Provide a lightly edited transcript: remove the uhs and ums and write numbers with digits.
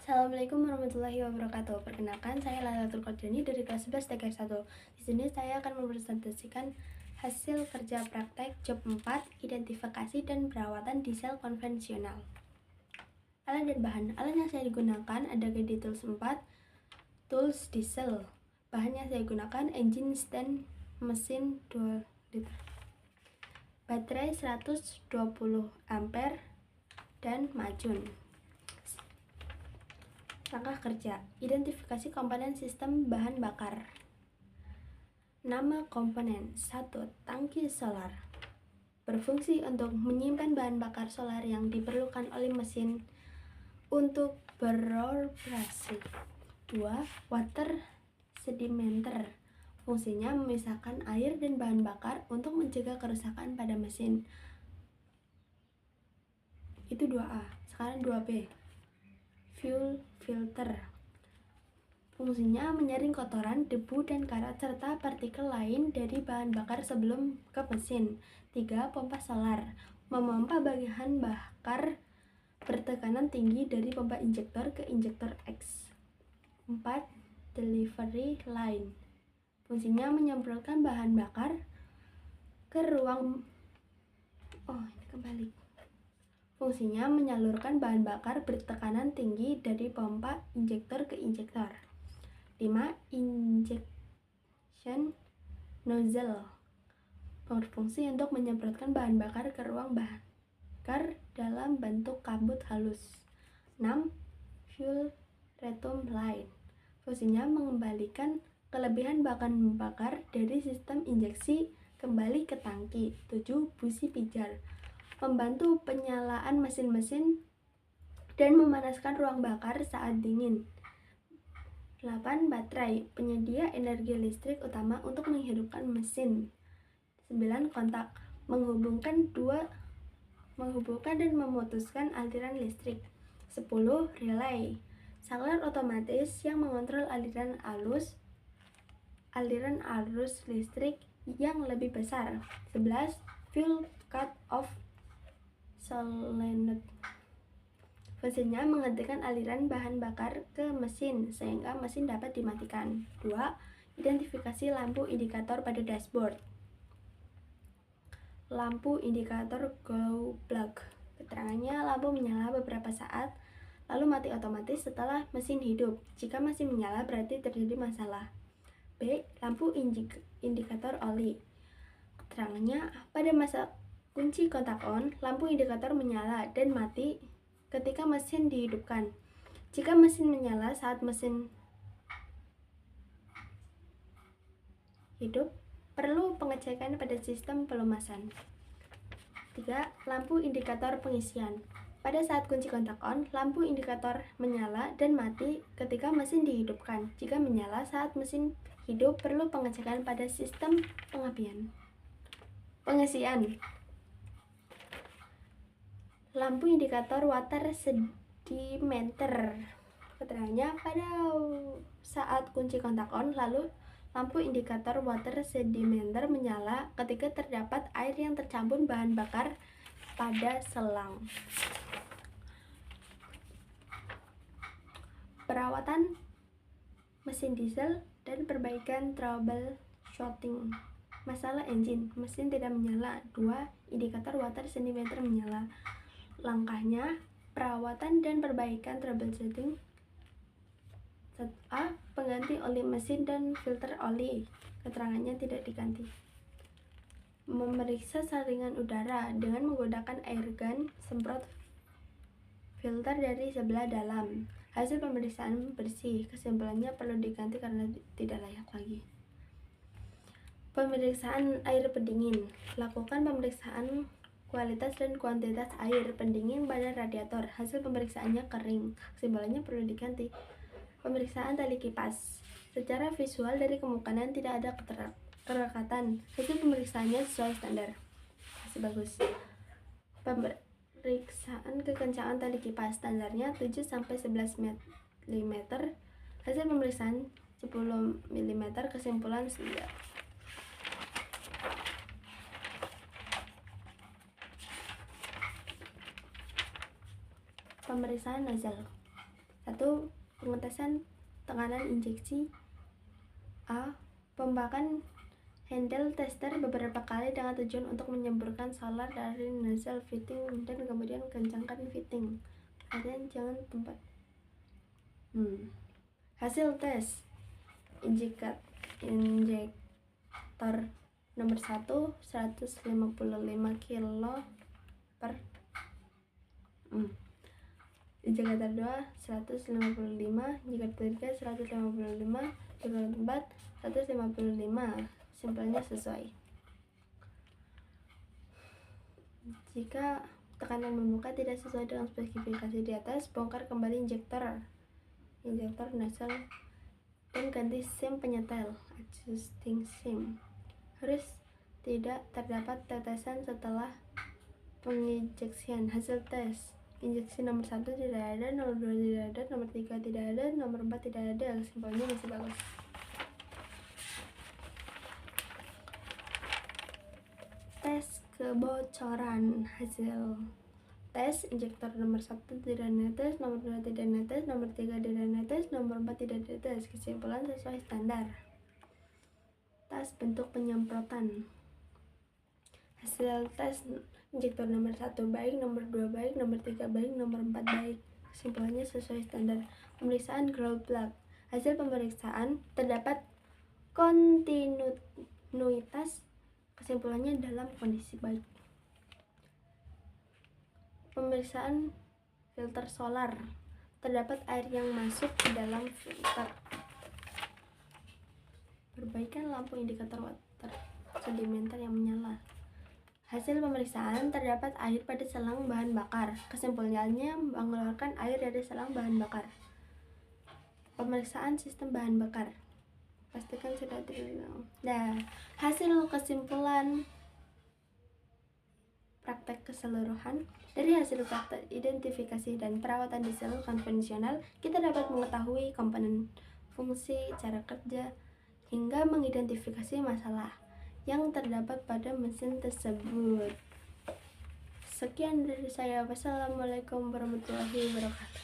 Assalamualaikum warahmatullahi wabarakatuh. Perkenalkan, saya Lailatul Qadrani dari kelas 11 TKR 1. Di sini saya akan mempresentasikan hasil kerja praktek job 4, identifikasi dan perawatan diesel konvensional. Alat dan bahan. Alat yang saya digunakan ada KD Tools 4, tools diesel. Bahan yang saya gunakan engine stand mesin 2 liter. Baterai 120 ampere dan macun. Langkah kerja, identifikasi komponen sistem bahan bakar. Nama komponen 1. Tangki solar. Berfungsi untuk menyimpan bahan bakar solar yang diperlukan oleh mesin untuk beroperasi. 2. Water sedimenter. Fungsinya memisahkan air dan bahan bakar untuk mencegah kerusakan pada mesin. Itu 2A. Sekarang 2B. Fuel filter. Fungsinya menyaring kotoran, debu, dan karat serta partikel lain dari bahan bakar sebelum ke mesin. 3. Pompa solar. Memompa bagian bakar bertekanan tinggi dari pompa injektor ke injektor X. 4. Delivery line. Fungsinya menyemprotkan bahan bakar ke ruang Fungsinya menyalurkan bahan bakar bertekanan tinggi dari pompa injektor ke injektor. 5. Injection nozzle. Berfungsi untuk menyemprotkan bahan bakar ke ruang bakar dalam bentuk kabut halus. 6. Fuel return line. Fungsinya mengembalikan kelebihan bahan bakar dari sistem injeksi kembali ke tangki. 7. Busi pijar. Membantu penyalaan mesin-mesin dan memanaskan ruang bakar saat dingin. 8. Baterai. Penyedia energi listrik utama untuk menghidupkan mesin. 9. Kontak. Menghubungkan dan memutuskan aliran listrik. 10. Relay. Saklar otomatis yang mengontrol aliran arus listrik yang lebih besar. 11. Fuel cut off solenoid. Fungsinya menghentikan aliran bahan bakar ke mesin sehingga mesin dapat dimatikan. 2. Identifikasi lampu indikator pada dashboard. Lampu indikator glow plug. Keterangannya, lampu menyala beberapa saat lalu mati otomatis setelah mesin hidup. Jika masih menyala berarti terjadi masalah. B. Lampu indikator oli. Keterangannya, pada masa kunci kontak on, lampu indikator menyala dan mati ketika mesin dihidupkan. Jika mesin menyala saat mesin hidup, perlu pengecekan pada sistem pelumasan. 3. Lampu indikator pengisian. Pada saat kunci kontak on, lampu indikator menyala dan mati ketika mesin dihidupkan. Jika menyala saat mesin hidup, perlu pengecekan pada sistem pengisian. Lampu indikator water sedimenter. Keterangannya, pada saat kunci kontak on, lalu lampu indikator water sedimenter menyala ketika terdapat air yang tercampur bahan bakar pada selang. Perawatan mesin diesel dan perbaikan troubleshooting. Masalah engine, mesin tidak menyala. 2. Indikator water sedimenter menyala. Langkahnya, perawatan dan perbaikan troubleshooting. 1A. Pengganti oli mesin dan filter oli. Keterangannya tidak diganti. Memeriksa saringan udara dengan menggunakan air gun semprot filter dari sebelah dalam. Hasil pemeriksaan bersih. Kesimpulannya perlu diganti karena tidak layak lagi. Pemeriksaan air pendingin. Lakukan pemeriksaan kualitas dan kuantitas air pendingin pada radiator. Hasil pemeriksaannya kering. Kesimpulannya perlu diganti. Pemeriksaan tali kipas. Secara visual dari kemungkinan tidak ada kerekatan. Hasil pemeriksaannya sesuai standar. Masih bagus. Pemeriksaan kekencangan tali kipas. Standarnya 7-11 mm. Hasil pemeriksaan 10 mm. Kesimpulan standar. Pemeriksaan nozzle. 1. Pengetesan tekanan injeksi. A. Pembakan handle tester beberapa kali dengan tujuan untuk menyemburkan solar dari nozzle fitting dan kemudian kencangkan fitting. Kalian jangan tempat. Hasil tes injektor nomor 1 155 kilo per injektor 2 155, injektor 3 155, injektor 4 155. Simpelnya sesuai. Jika tekanan membuka tidak sesuai dengan spesifikasi di atas, bongkar kembali injektor nozzle dan ganti sim penyetel adjusting sim. Harus tidak terdapat tetesan setelah penginjeksian. Hasil tes injeksi nomor 1 tidak ada, nomor 2 tidak ada, nomor 3 tidak ada, nomor 4 tidak ada. Simpelnya masih bagus. Tes kebocoran. Hasil tes injektor nomor 1 tidak netes, nomor 2 tidak netes, nomor 3 tidak netes, nomor 4 tidak netes. Kesimpulan sesuai standar. Tes bentuk penyemprotan. Hasil tes injektor nomor 1 baik, nomor 2 baik, nomor 3 baik, nomor 4 baik. Kesimpulannya sesuai standar. Pemeriksaan grow plug. Hasil pemeriksaan terdapat kontinuitas. Kesimpulannya dalam kondisi baik. Pemeriksaan filter solar. Terdapat air yang masuk ke dalam filter. Perbaikan lampu indikator water sedimenter yang menyala. Hasil pemeriksaan terdapat air pada selang bahan bakar. Kesimpulannya mengeluarkan air dari selang bahan bakar. Pemeriksaan sistem bahan bakar. Pastikan sudah terlihat. Nah, hasil kesimpulan praktek keseluruhan. Dari hasil praktek identifikasi dan perawatan diesel konvensional, kita dapat mengetahui komponen, fungsi, cara kerja, hingga mengidentifikasi masalah yang terdapat pada mesin tersebut. Sekian dari saya. Wassalamualaikum warahmatullahi wabarakatuh.